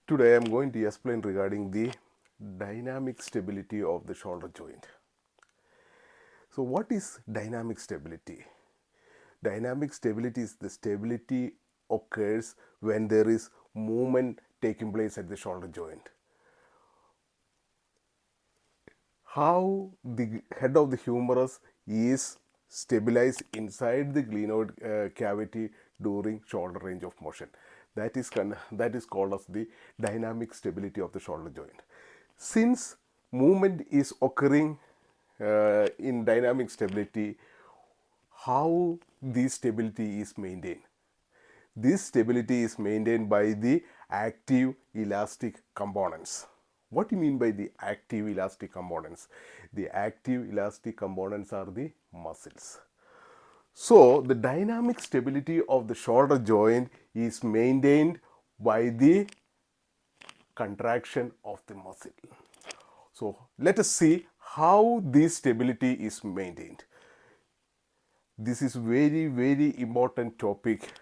Today I am going to explain regarding the dynamic stability of the shoulder joint. So what is dynamic stability? Dynamic stability is the stability occurs when there is movement taking place at the shoulder joint. How the head of the humerus is stabilized inside the glenoid cavity during shoulder range of motion. That is called as the dynamic stability of the shoulder joint. Since movement is occurring in dynamic stability, how this stability is maintained? This stability is maintained by the active elastic components. What do you mean by the active elastic components? The active elastic components are the muscles. So the dynamic stability of the shoulder joint is maintained by the contraction of the muscle. So let us see how this stability is maintained. This is very important topic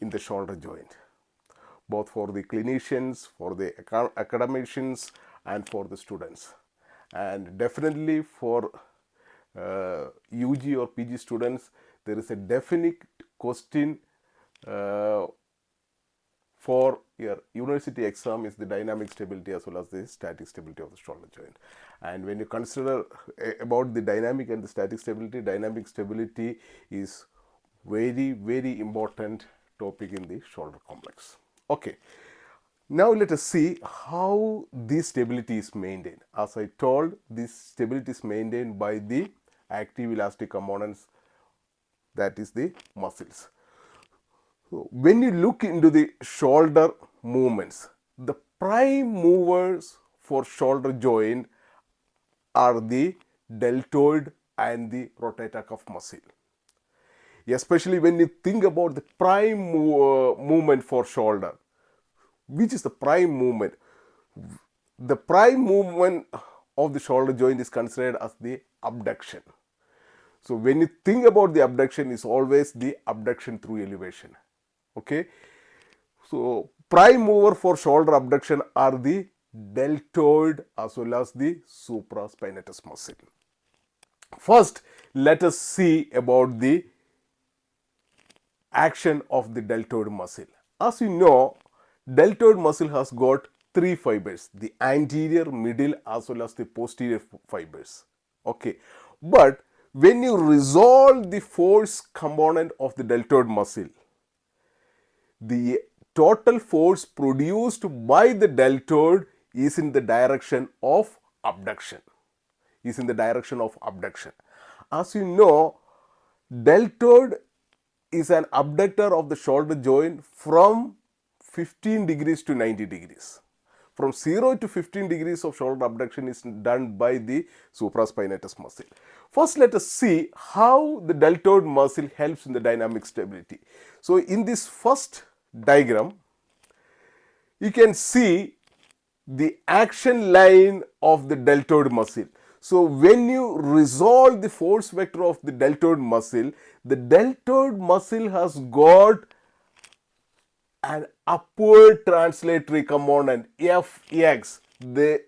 in the shoulder joint, both for the clinicians, for the academicians, and for the students, and definitely for UG or PG students. There is a definite question for your university exam is the dynamic stability as well as the static stability of the shoulder joint. And when you consider about the dynamic and the static stability is very important topic in the shoulder complex. Okay, now let us see how this stability is maintained. As I told, this stability is maintained by the active elastic components, that is the muscles. So when you look into the shoulder movements, the prime movers for shoulder joint are the deltoid and the rotator cuff muscle. Especially when you think about the prime movement for shoulder, which is the prime movement? The prime movement of the shoulder joint is considered as the abduction. So when you think about the abduction, is always the abduction through elevation. Okay, so prime mover for shoulder abduction are the deltoid as well as the supraspinatus muscle. First, let us see about the action of the deltoid muscle. As you know, deltoid muscle has got three fibers, the anterior, middle as well as the posterior fibers. Okay, but when you resolve the force component of the deltoid muscle, the total force produced by the deltoid is in the direction of abduction. As you know, deltoid is an abductor of the shoulder joint from 15 degrees to 90 degrees. From 0 to 15 degrees of shoulder abduction is done by the supraspinatus muscle. First, let us see how the deltoid muscle helps in the dynamic stability. So in this first diagram, you can see the action line of the deltoid muscle. So when you resolve the force vector of the deltoid muscle has got an upward translatory component, Fx. The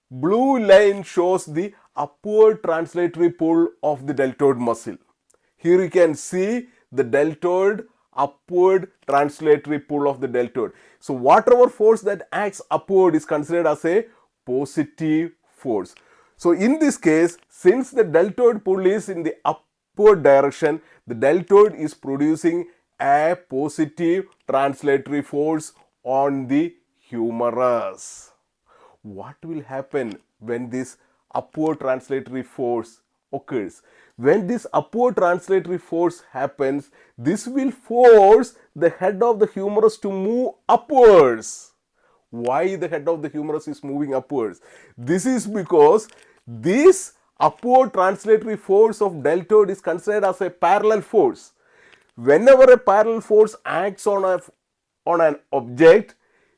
blue line shows the upward translatory pull of the deltoid muscle. Here you can see the deltoid upward translatory pull of the deltoid. So whatever force that acts upward is considered as a positive force. So in this case, since the deltoid pull is in the upward direction, the deltoid is producing a positive translatory force on the humerus. What will happen when this upward translatory force occurs? When this upward translatory force happens, this will force the head of the humerus to move upwards. Why the head of the humerus is moving upwards? This is because this upward translatory force of deltoid is considered as a parallel force. Whenever a parallel force acts on a on an object,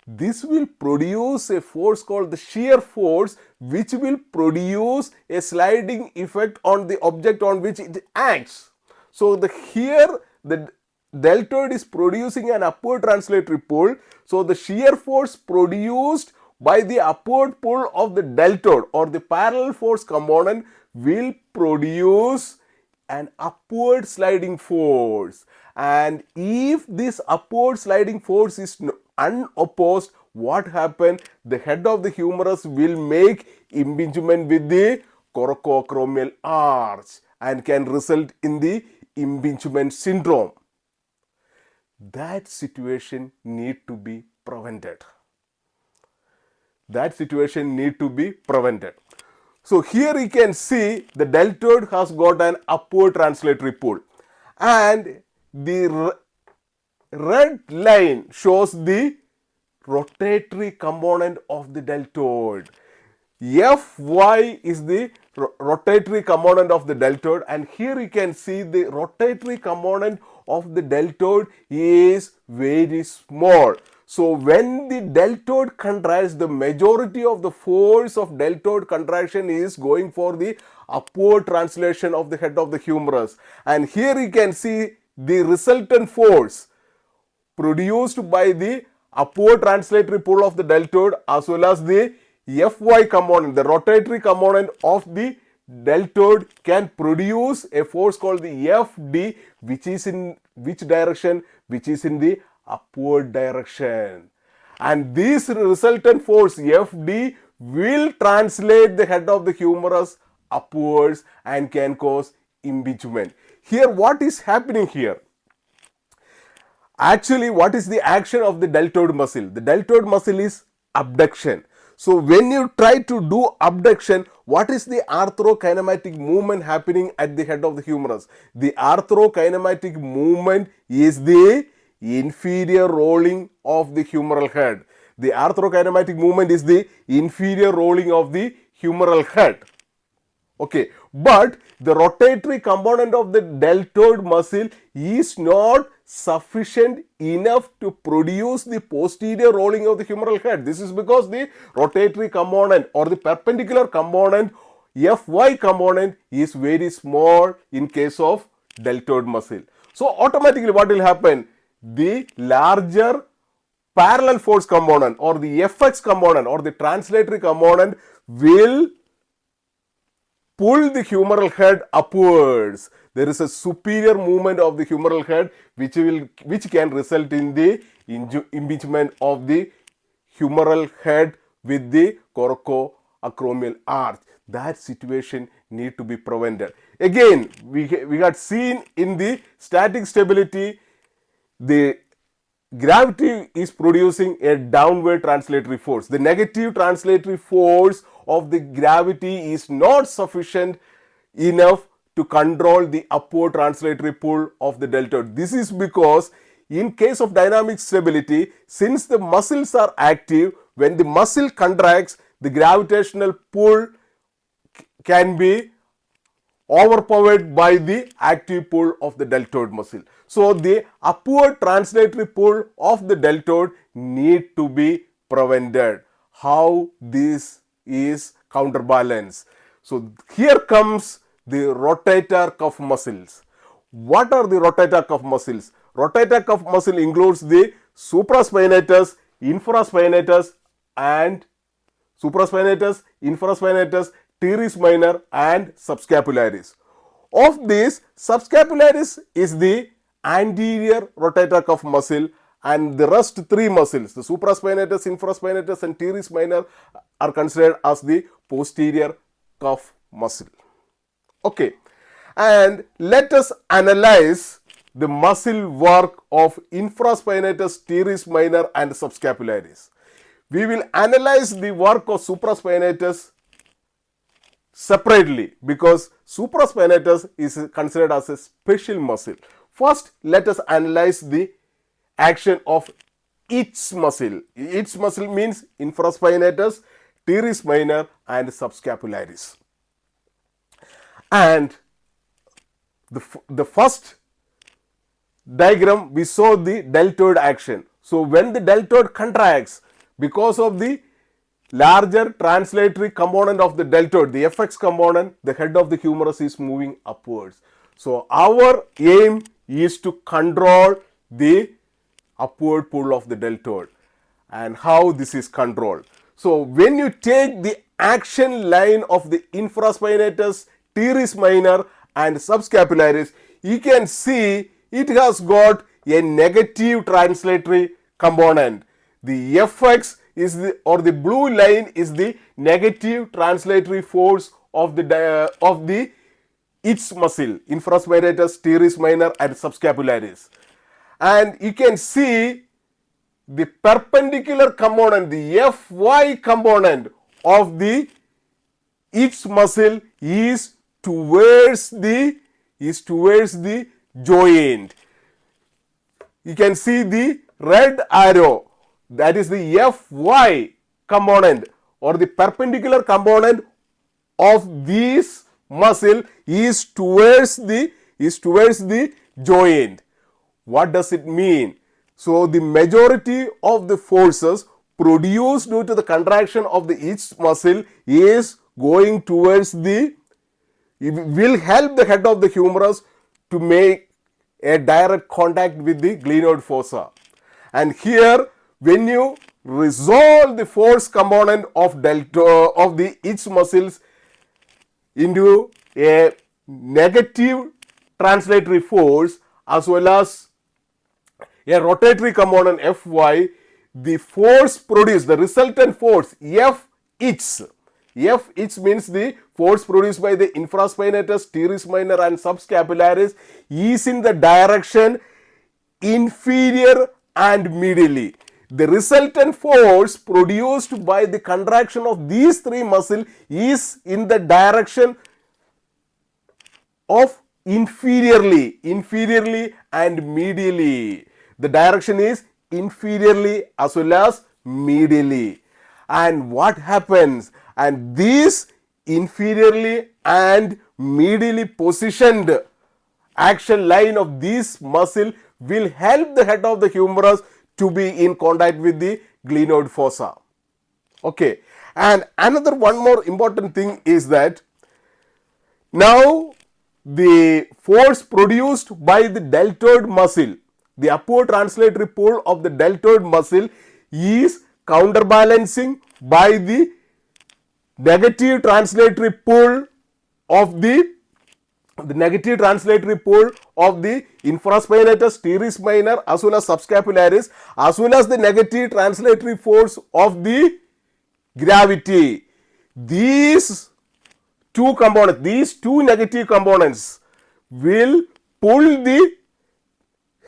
this will produce a force called the shear force, which will produce a sliding effect on the object on which it acts. So here the deltoid is producing an upward translatory pull. So the shear force produced by the upward pull of the deltoid or the parallel force component will produce an upward sliding force. And if this upward sliding force is unopposed, what happens? The head of the humerus will make impingement with the coracoacromial arch and can result in the impingement syndrome. That situation need to be prevented. That situation need to be prevented. So here you can see the deltoid has got an upward translatory pull, and the red line shows the rotatory component of the deltoid. Fy is the rotatory component of the deltoid, and here you can see the rotatory component of the deltoid is very small. So when the deltoid contracts, the majority of the force of deltoid contraction is going for the upward translation of the head of the humerus. And here you can see the resultant force produced by the upward translatory pull of the deltoid as well as the Fy component, the rotatory component of the deltoid can produce a force called the Fd, which is in which direction? Which is in the upward direction. And this resultant force Fd will translate the head of the humerus upwards and can cause impingement. Here what is happening here? Actually, what is the action of the deltoid muscle? The deltoid muscle is abduction. So when you try to do abduction, what is the arthrokinematic movement happening at the head of the humerus? The arthrokinematic movement is the inferior rolling of the humeral head. The arthrokinematic movement is the inferior rolling of the humeral head. Okay, but the rotatory component of the deltoid muscle is not sufficient enough to produce the posterior rolling of the humeral head. This is because the rotatory component or the perpendicular component Fy component is very small in case of deltoid muscle. So automatically what will happen? The larger parallel force component or the Fx component or the translatory component will pull the humeral head upwards. There is a superior movement of the humeral head which can result in the impingement of the humeral head with the coracoacromial arch. That situation need to be prevented. Again, we had seen in the static stability, the gravity is producing a downward translatory force. The negative translatory force of the gravity is not sufficient enough to control the upward translatory pull of the deltoid. This is because in case of dynamic stability, since the muscles are active, when the muscle contracts, the gravitational pull can be overpowered by the active pull of the deltoid muscle. So the upward translatory pull of the deltoid need to be prevented. How this is counterbalanced? So here comes the rotator cuff muscles. What are the rotator cuff muscles? Rotator cuff muscle includes the supraspinatus, infraspinatus and infraspinatus, teres minor and subscapularis. Of this, subscapularis is the anterior rotator cuff muscle, and the rest three muscles, the supraspinatus, infraspinatus and teres minor, are considered as the posterior cuff muscle. Okay, and let us analyze the muscle work of infraspinatus, teres minor and subscapularis. We will analyze the work of supraspinatus separately because supraspinatus is considered as a special muscle. First, let us analyze the action of each muscle. Each muscle means infraspinatus, teres minor and subscapularis. And the first diagram we saw the deltoid action. So when the deltoid contracts, because of the larger translatory component of the deltoid, the fx component, the head of the humerus is moving upwards. So our aim is to control the upward pull of the deltoid. And how this is controlled? So when you take the action line of the infraspinatus, teres minor and subscapularis, you can see it has got a negative translatory component. The fx is the, or the blue line is the negative translatory force of the its muscle, infraspinatus, teres minor and subscapularis. And you can see the perpendicular component, the fy component of the its muscle is towards the joint. You can see the red arrow, that is the fy component or the perpendicular component of this muscle is towards the joint. What does it mean? So the majority of the forces produced due to the contraction of the its muscle is going towards it will help the head of the humerus to make a direct contact with the glenoid fossa. And here, when you resolve the force component of the its muscles into a negative translatory force as well as a rotatory component fy, the force produced, the resultant force f its means the force produced by the infraspinatus, teres minor and subscapularis is in the direction inferior and medially. The resultant force produced by the contraction of these three muscles is in the direction of inferiorly and medially. The direction is inferiorly as well as medially. And what happens? And this inferiorly and medially positioned action line of this muscle will help the head of the humerus to be in contact with the glenoid fossa. Okay. And another one more important thing is that now the force produced by the deltoid muscle, the upward translatory pull of the deltoid muscle is counterbalancing by the negative translatory pull of the negative translatory pull of the infraspinatus, teres minor as well as subscapularis, as well as the negative translatory force of the gravity. These two components, these two negative components will pull the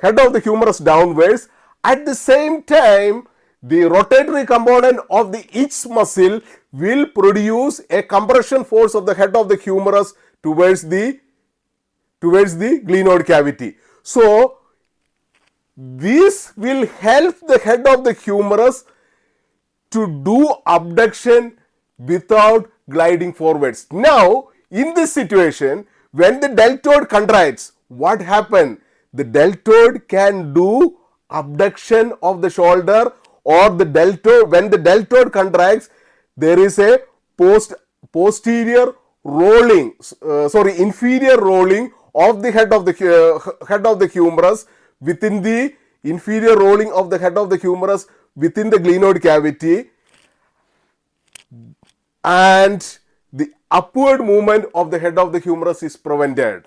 head of the humerus downwards. At the same time, the rotatory component of the its muscle will produce a compression force of the head of the humerus towards the glenoid cavity. So this will help the head of the humerus to do abduction without gliding forwards. Now, in this situation, when the deltoid contracts, what happens? The deltoid can do abduction of the shoulder, or the deltoid, when the deltoid contracts, there is a inferior rolling of the head of the humerus within the inferior rolling of the head of the humerus within the glenoid cavity, and the upward movement of the head of the humerus is prevented.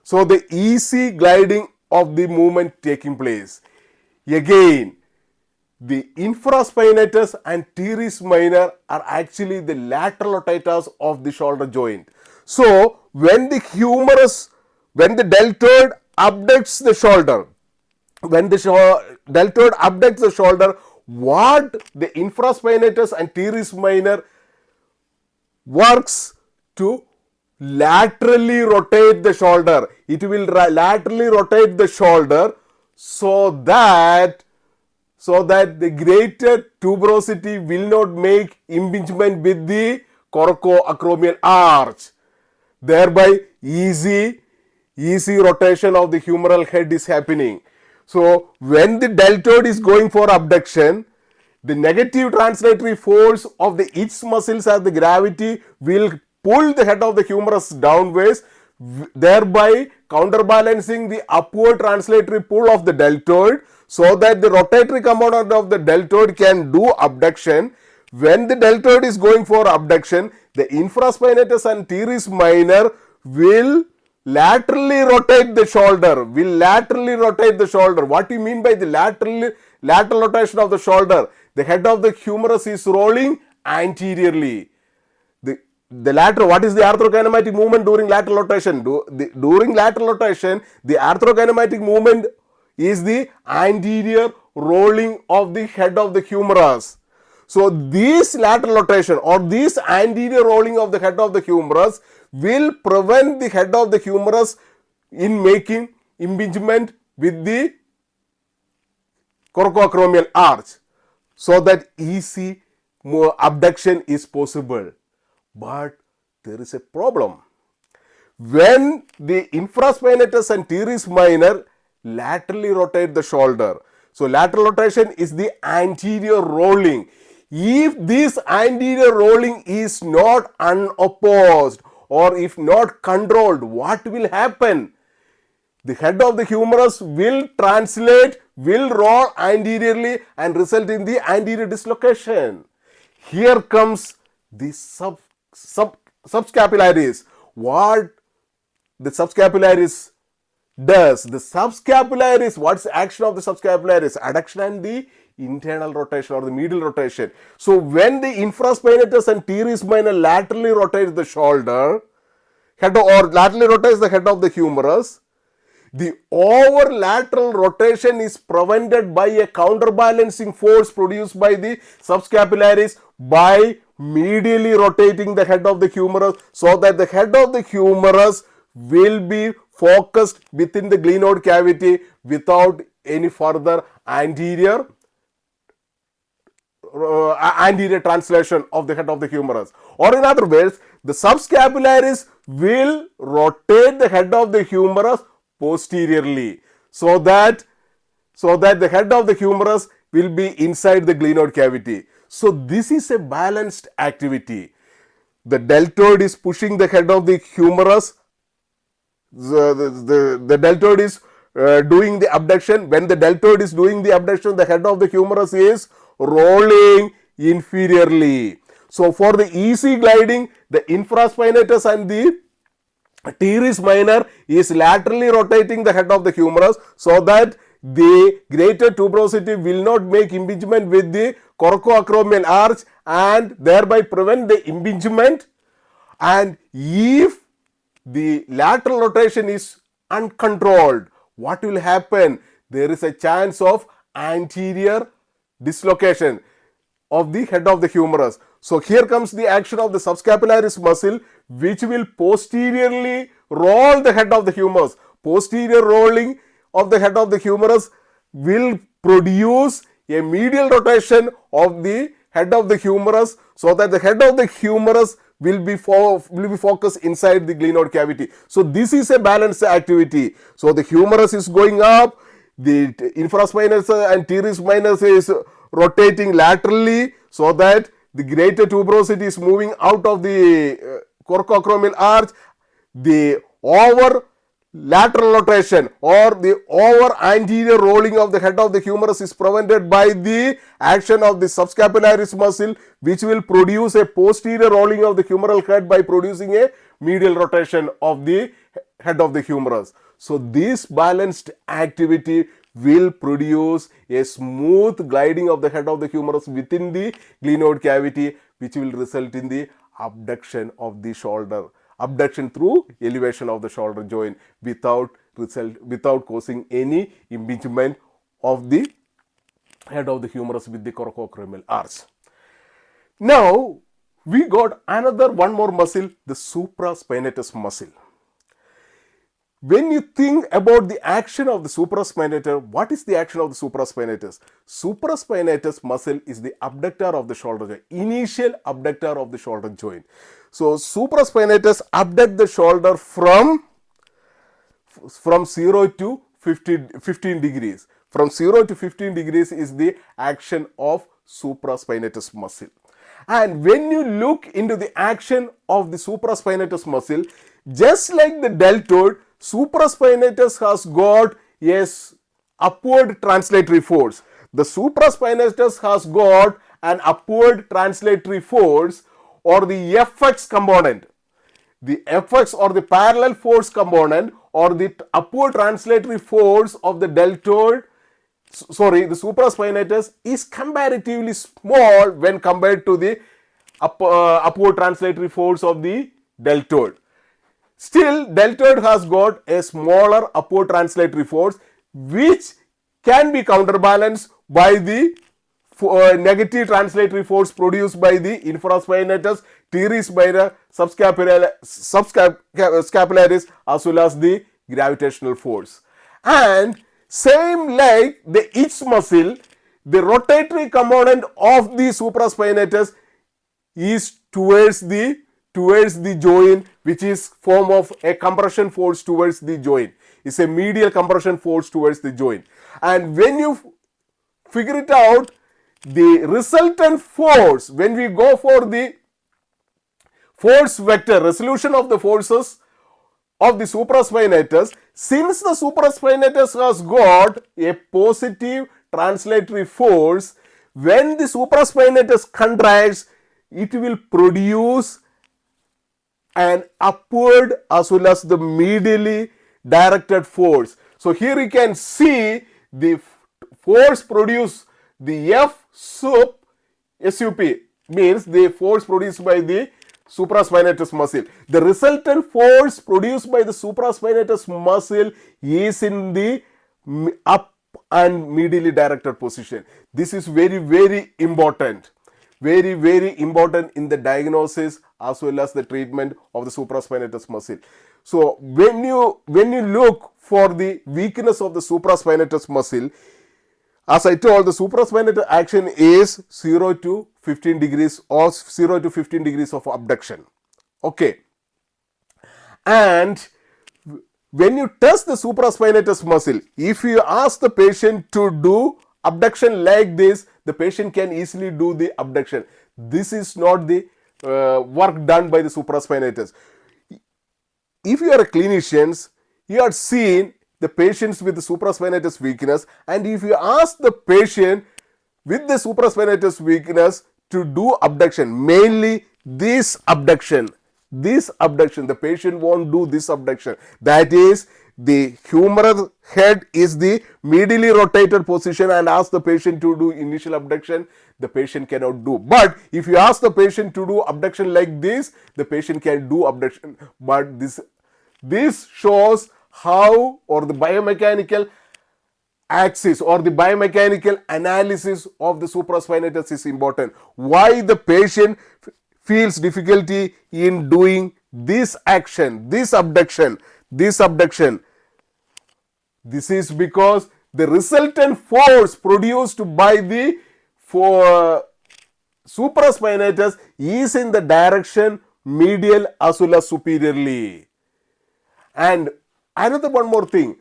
So the easy gliding of the movement taking place. Again, the infraspinatus and teres minor are actually the lateral rotators of the shoulder joint. So when the deltoid abducts the shoulder, what the infraspinatus and teres minor works to laterally rotate the shoulder. It will laterally rotate the shoulder so that the greater tuberosity will not make impingement with the coracoacromial arch. Thereby easy rotation of the humeral head is happening. So when the deltoid is going for abduction, the negative translatory force of the its muscles as the gravity will pull the head of the humerus downwards, thereby counterbalancing the upward translatory pull of the deltoid, so that the rotatory component of the deltoid can do abduction. When the deltoid is going for abduction, the infraspinatus and teres minor will laterally rotate the shoulder. What do you mean by the lateral rotation of the shoulder? The head of the humerus is rolling anteriorly. The lateral, what is the arthrokinematic movement during lateral rotation? During lateral rotation, the arthrokinematic movement is the anterior rolling of the head of the humerus. So this lateral rotation or this anterior rolling of the head of the humerus will prevent the head of the humerus in making impingement with the coracoacromial arch, so that easy abduction is possible. But there is a problem. When the infraspinatus and teres minor laterally rotate the shoulder, so lateral rotation is the anterior rolling. If this anterior rolling is not unopposed or if not controlled, what will happen? The head of the humerus will roll anteriorly and result in the anterior dislocation. Here comes the subscapularis. What the subscapularis does? The subscapularis, what's the action of the subscapularis? Adduction and the internal rotation or the medial rotation. So when the infraspinatus and teres minor laterally rotates the shoulder, laterally rotates the head of the humerus, the overlateral rotation is prevented by a counterbalancing force produced by the subscapularis by medially rotating the head of the humerus, so that the head of the humerus will be focused within the glenoid cavity without any further anterior translation of the head of the humerus. Or in other words, the subscapularis will rotate the head of the humerus posteriorly, so that the head of the humerus will be inside the glenoid cavity. So this is a balanced activity. The deltoid is pushing the head of the humerus. The deltoid is doing the abduction. When the deltoid is doing the abduction, the head of the humerus is rolling inferiorly. So for the easy gliding, the infraspinatus and the teres minor is laterally rotating the head of the humerus, so that the greater tuberosity will not make impingement with the coracoacromial arch and thereby prevent the impingement. And if the lateral rotation is uncontrolled, what will happen? There is a chance of anterior dislocation of the head of the humerus. So here comes the action of the subscapularis muscle, which will posteriorly roll the head of the humerus. Posterior rolling of the head of the humerus will produce a medial rotation of the head of the humerus, so that the head of the humerus will be focused inside the glenoid cavity. So this is a balanced activity. So the humerus is going up, the infraspinatus and teres minor is rotating laterally, so that the greater tuberosity is moving out of the coracoacromial arch. The over lateral rotation or the over anterior rolling of the head of the humerus is prevented by the action of the subscapularis muscle, which will produce a posterior rolling of the humeral head by producing a medial rotation of the head of the humerus. So this balanced activity will produce a smooth gliding of the head of the humerus within the glenoid cavity, which will result in the abduction of the shoulder. Abduction through elevation of the shoulder joint without causing any impingement of the head of the humerus with the coracoacromial arch. Now we got one more muscle, the supraspinatus muscle. When you think about the action of the supraspinatus, what is the action of the supraspinatus? Supraspinatus muscle is the abductor of the shoulder joint, initial abductor of the shoulder joint. So supraspinatus abduct the shoulder from 0 to 15 degrees. From 0 to 15 degrees is the action of supraspinatus muscle. And when you look into the action of the supraspinatus muscle, just like the deltoid, supraspinatus has got a upward translatory force. The supraspinatus has got an upward translatory force, or the Fx component. The Fx, or the parallel force component, or the upward translatory force of the deltoid, the supraspinatus, is comparatively small when compared to the upward translatory force of the deltoid. Still, deltoid has got a smaller upward translatory force, which can be counterbalanced by the negative translatory force produced by the infraspinatus, teres by the subscapularis, as well as the gravitational force. And same like the itch muscle, the rotatory component of the supraspinatus is towards the joint, which is form of a compression force towards the joint. It's a medial compression force towards the joint. And when you figure it out, the resultant force, when we go for the force vector, resolution of the forces of the supraspinatus, since the supraspinatus has got a positive translatory force, when the supraspinatus contracts, it will produce an upward as well as the medially directed force. So here you can see the force produced, the F sup means the force produced by the supraspinatus muscle. The resultant force produced by the supraspinatus muscle is in the up and medially directed position. This is very, very important. Very, very important in the diagnosis as well as the treatment of the supraspinatus muscle. So when you look for the weakness of the supraspinatus muscle, as I told, the supraspinatus action is 0 to 15 degrees or 0 to 15 degrees of abduction. Okay. And when you test the supraspinatus muscle, if you ask the patient to do abduction like this, the patient can easily do the abduction. This is not the work done by the supraspinatus. If you are a clinician, you are seen the patients with the supraspinatus weakness, and if you ask the patient with the supraspinatus weakness to do abduction, mainly this abduction, the patient won't do this abduction. That is, the humeral head is the medially rotated position, and ask the patient to do initial abduction, the patient cannot do. But if you ask the patient to do abduction like this, the patient can do abduction. But this shows how, or the biomechanical axis or the biomechanical analysis of the supraspinatus is important. Why the patient feels difficulty in doing this action, this abduction. This is because the resultant force produced by the supraspinatus is in the direction medial as well as superiorly. And another one more thing,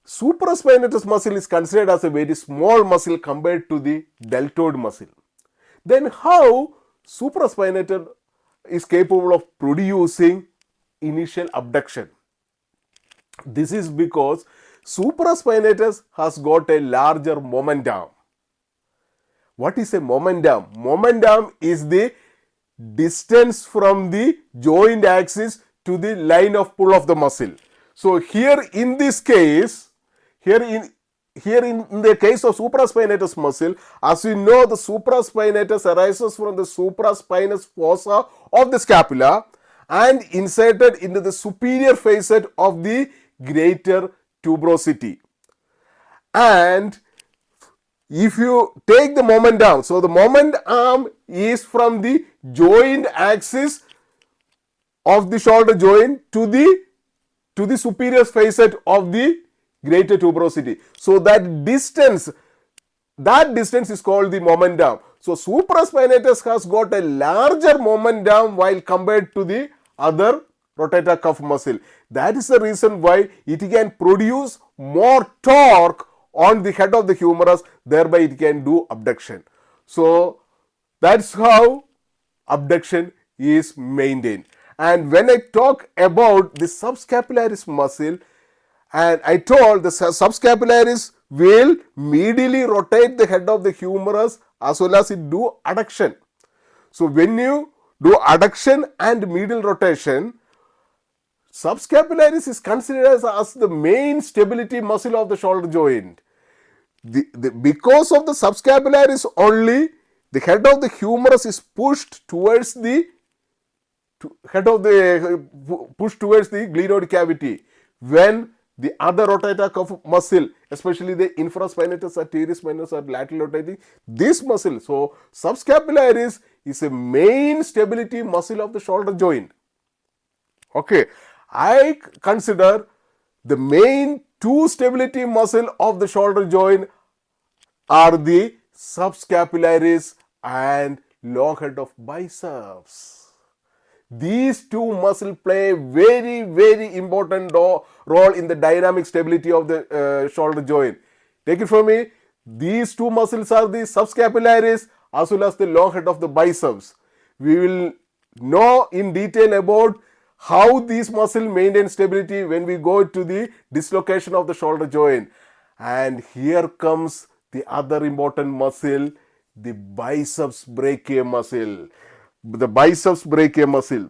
supraspinatus muscle is considered as a very small muscle compared to the deltoid muscle. Then how supraspinatus is capable of producing initial abduction? This is because supraspinatus has got a larger momentum. What is a momentum? Momentum is the distance from the joint axis to the line of pull of the muscle. So here in this case, here in the case of supraspinatus muscle, as we know, the supraspinatus arises from the supraspinous fossa of the scapula and inserted into the superior facet of the greater tuberosity. And if you take the momentum, so the moment arm is from the joint axis of the shoulder joint to the superior facet of the greater tuberosity. So that distance is called the momentum. So supraspinatus has got a larger momentum while compared to the other rotator cuff muscle. That is the reason why it can produce more torque on the head of the humerus, thereby it can do abduction. So that's how abduction is maintained. And when I talk about the subscapularis muscle, and I told the subscapularis will medially rotate the head of the humerus as well as it do adduction. So when you do adduction and medial rotation, subscapularis is considered as the main stability muscle of the shoulder joint. Because of the subscapularis only, the head of the humerus is pushed towards the glenoid cavity. When the other rotator cuff muscle, especially the infraspinatus or teres minor or lateral rotating, this muscle. So subscapularis is a main stability muscle of the shoulder joint. Okay, I consider the main two stability muscle of the shoulder joint are the subscapularis and long head of biceps. These two muscles play a very, very important role in the dynamic stability of the shoulder joint. Take it from me, these two muscles are the subscapularis as well as the long head of the biceps. We will know in detail about how these muscles maintain stability when we go to the dislocation of the shoulder joint. And here comes the other important muscle, the biceps brachiae muscle. The biceps brachiae muscle.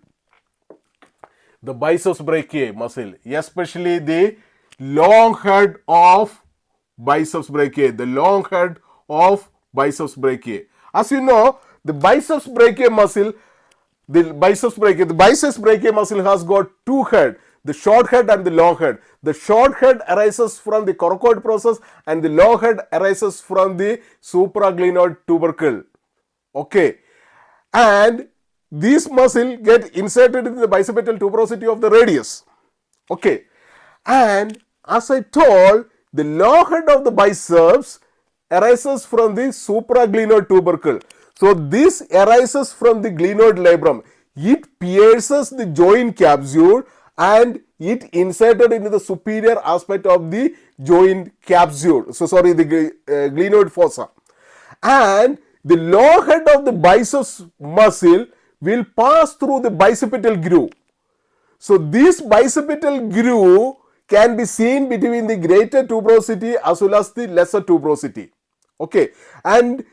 The biceps brachiae muscle, especially the long head of biceps brachiae. The long head of biceps brachiae. As you know, the biceps brachiae muscle, the biceps brachiae muscle has got two heads, the short head and the long head. The short head arises from the coracoid process and the long head arises from the supraglenoid tubercle. Okay. And these muscle get inserted in the bicipital tuberosity of the radius. Okay. And as I told, the long head of the biceps arises from the supraglenoid tubercle. So this arises from the glenoid labrum. It pierces the joint capsule and it inserted into the superior aspect of the joint capsule. The glenoid fossa. And the long head of the biceps muscle will pass through the bicipital groove. So this bicipital groove can be seen between the greater tuberosity as well as the lesser tuberosity. Okay, and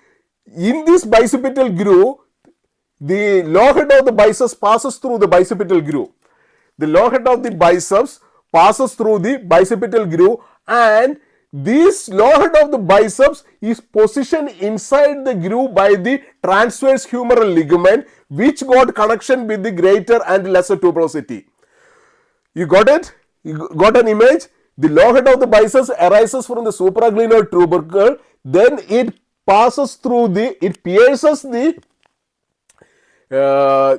in this bicipital groove, the long head of the biceps passes through the bicipital groove. The long head of the biceps passes through the bicipital groove, and this long head of the biceps is positioned inside the groove by the transverse humeral ligament, which got connection with the greater and lesser tuberosity. You got it? You got an image? The long head of the biceps arises from the supraglenoid tubercle, then it passes through it pierces the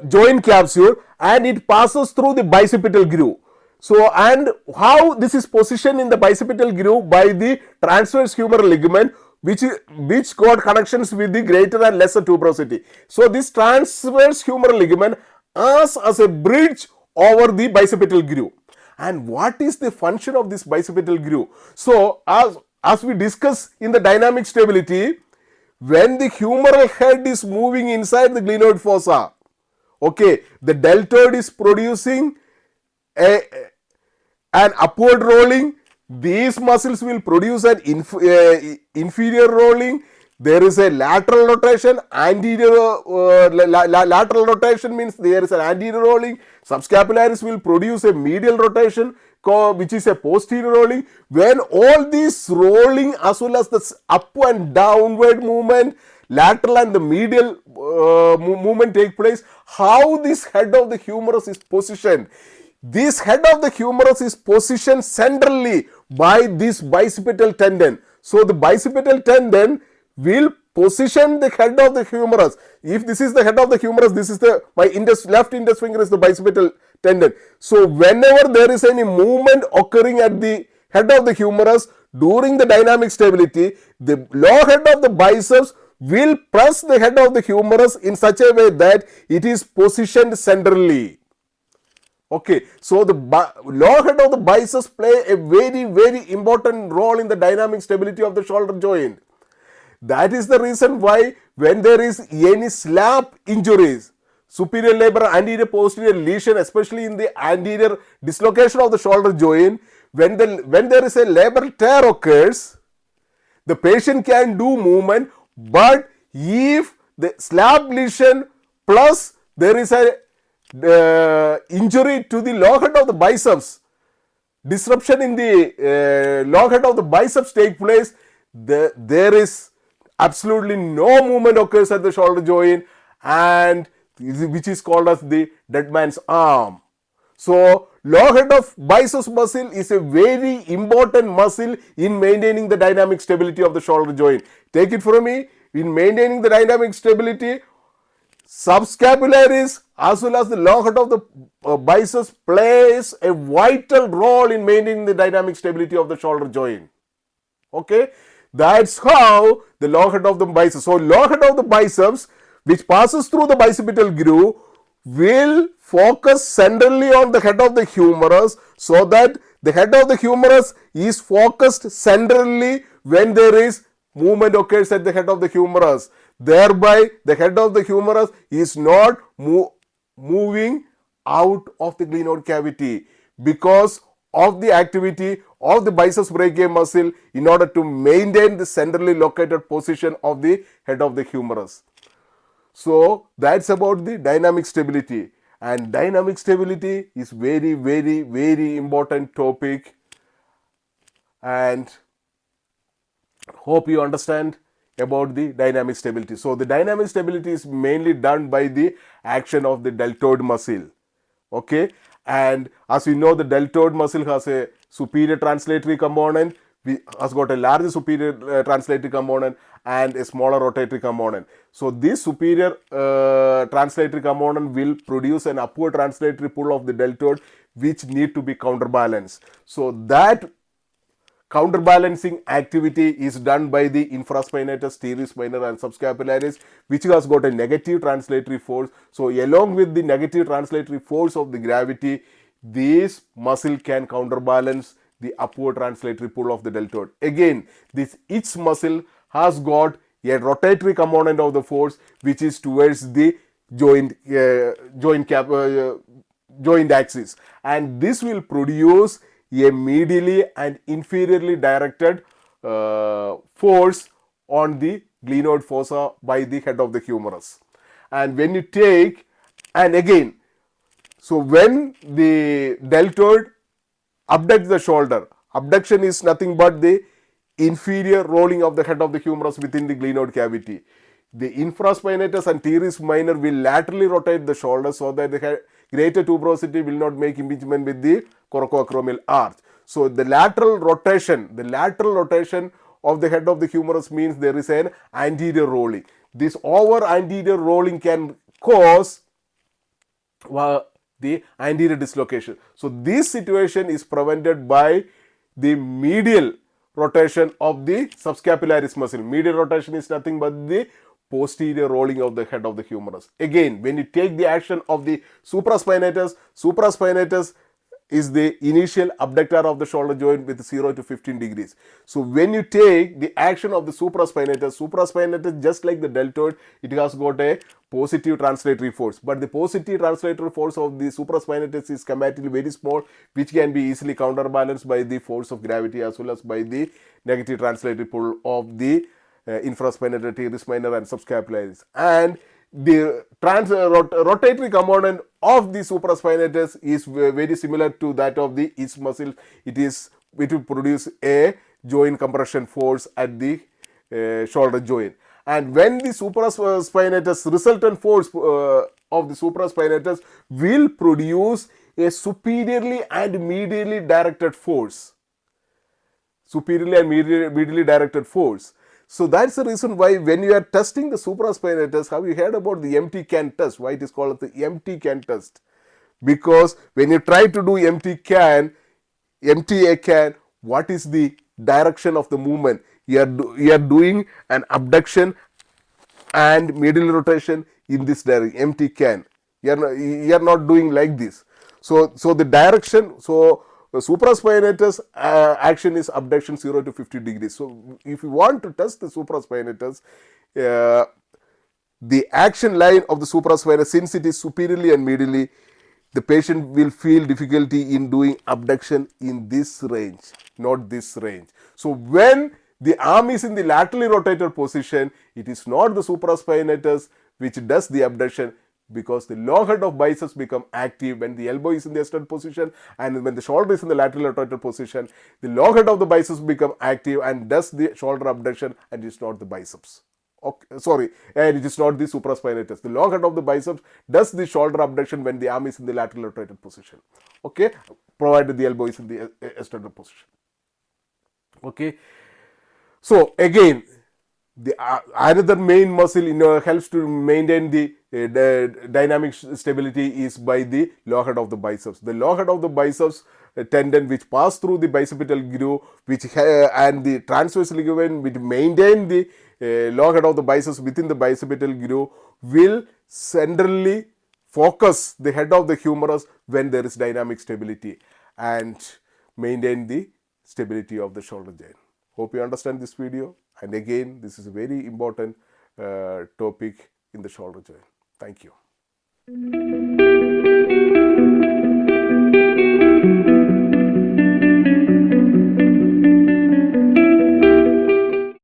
joint capsule and it passes through the bicipital groove. So, and how this is positioned in the bicipital groove by the transverse humeral ligament, which got connections with the greater and lesser tuberosity. So, this transverse humeral ligament acts as a bridge over the bicipital groove. And what is the function of this bicipital groove? So, as we discuss in the dynamic stability, when the humeral head is moving inside the glenoid fossa, okay, the deltoid is producing an upward rolling. These muscles will produce an inferior rolling. There is a lateral rotation. Lateral rotation means there is an anterior rolling. Subscapularis will produce a medial rotation, which is a posterior rolling. When all this rolling as well as the up and downward movement, lateral and the medial movement take place, how this head of the humerus is positioned? This head of the humerus is positioned centrally by this bicipital tendon. So the bicipital tendon will position the head of the humerus. If this is the head of the humerus, this is my left index finger is the bicipital tendon. So whenever there is any movement occurring at the head of the humerus during the dynamic stability, the long head of the biceps will press the head of the humerus in such a way that it is positioned centrally. Okay, so the long head of the biceps play a very, very important role in the dynamic stability of the shoulder joint. That is the reason why when there is any slap injuries, superior labral anterior posterior lesion, especially in the anterior dislocation of the shoulder joint, when there is a labral tear occurs, the patient can do movement, but if the slap lesion plus there is a injury to the long head of the biceps, disruption in the long head of the biceps take place, there is absolutely no movement occurs at the shoulder joint, and which is called as the dead man's arm. So long head of biceps muscle is a very important muscle in maintaining the dynamic stability of the shoulder joint. Take it from me, in maintaining the dynamic stability, subscapularis as well as the long head of the biceps plays a vital role in maintaining the dynamic stability of the shoulder joint. Okay, that's how the long head of the biceps. So long head of the biceps, which passes through the bicipital groove, will focus centrally on the head of the humerus, so that the head of the humerus is focused centrally when there is movement occurs at the head of the humerus. Thereby the head of the humerus is not moving out of the glenoid cavity because of the activity of the biceps brachiae muscle in order to maintain the centrally located position of the head of the humerus. So that's about the dynamic stability, and dynamic stability is very, very, very important topic, and hope you understand about the dynamic stability. So the dynamic stability is mainly done by the action of the deltoid muscle. Okay, and as we know, the deltoid muscle has a superior translatory component, has got a larger superior translatory component and a smaller rotatory component. So this superior translatory component will produce an upward translatory pull of the deltoid, which need to be counterbalanced. So that counterbalancing activity is done by the infraspinatus, teres minor and subscapularis, which has got a negative translatory force. So along with the negative translatory force of the gravity, this muscle can counterbalance the upward translatory pull of the deltoid. Again, this each muscle has got a rotatory component of the force, which is towards the joint axis, and this will produce a medially and inferiorly directed force on the glenoid fossa by the head of the humerus. And when you take, and again, so when the deltoid abducts the shoulder, abduction is nothing but the inferior rolling of the head of the humerus within the glenoid cavity. The infraspinatus and teres minor will laterally rotate the shoulder so that the greater tuberosity will not make impingement with the coracoacromial arch. So the lateral rotation of the head of the humerus means there is an anterior rolling. This over anterior rolling can cause the anterior dislocation. So this situation is prevented by the medial rotation of the subscapularis muscle. Medial rotation is nothing but the posterior rolling of the head of the humerus. Again, when you take the action of the supraspinatus is the initial abductor of the shoulder joint with 0 to 15 degrees. So when you take the action of the supraspinatus just like the deltoid, it has got a positive translatory force, but the positive translatory force of the supraspinatus is comparatively very small, which can be easily counterbalanced by the force of gravity as well as by the negative translatory pull of the infraspinatus, teres minor and subscapularis. And the rotatory component of the supraspinatus is very similar to that of the each muscle. It will produce a joint compression force at the shoulder joint. And when the supraspinatus resultant force of the supraspinatus will produce a superiorly and medially directed force. Superiorly and medially directed force. So that's the reason why when you are testing the supraspinatus, have you heard about the empty can test? Why it is called the empty can test? Because when you try to do empty a can, what is the direction of the movement? You are doing an abduction and medial rotation in this direction, empty can. You are not doing like this. So the direction, so the supraspinatus action is abduction 0 to 50 degrees. So if you want to test the supraspinatus, the action line of the supraspinatus, since it is superiorly and medially, the patient will feel difficulty in doing abduction in this range, not this range. So when the arm is in the laterally rotated position, it is not the supraspinatus which does the abduction, because the long head of biceps become active when the elbow is in the extended position, and when the shoulder is in the laterally rotated position, the long head of the biceps become active and does the shoulder abduction, and it is not the biceps. Okay, sorry, and it is not the supraspinatus. The long head of the biceps does the shoulder abduction when the arm is in the lateral rotated position. Okay, provided the elbow is in the extended position. Okay, so again, the another main muscle helps to maintain the dynamic stability is by the long head of the biceps. The long head of the biceps tendon which pass through the bicipital groove, which and the transverse ligament which maintain the long head of the biceps within the bicipital groove, will centrally focus the head of the humerus when there is dynamic stability and maintain the stability of the shoulder joint. Hope you understand this video, and again, this is a very important topic in the shoulder joint. Thank you.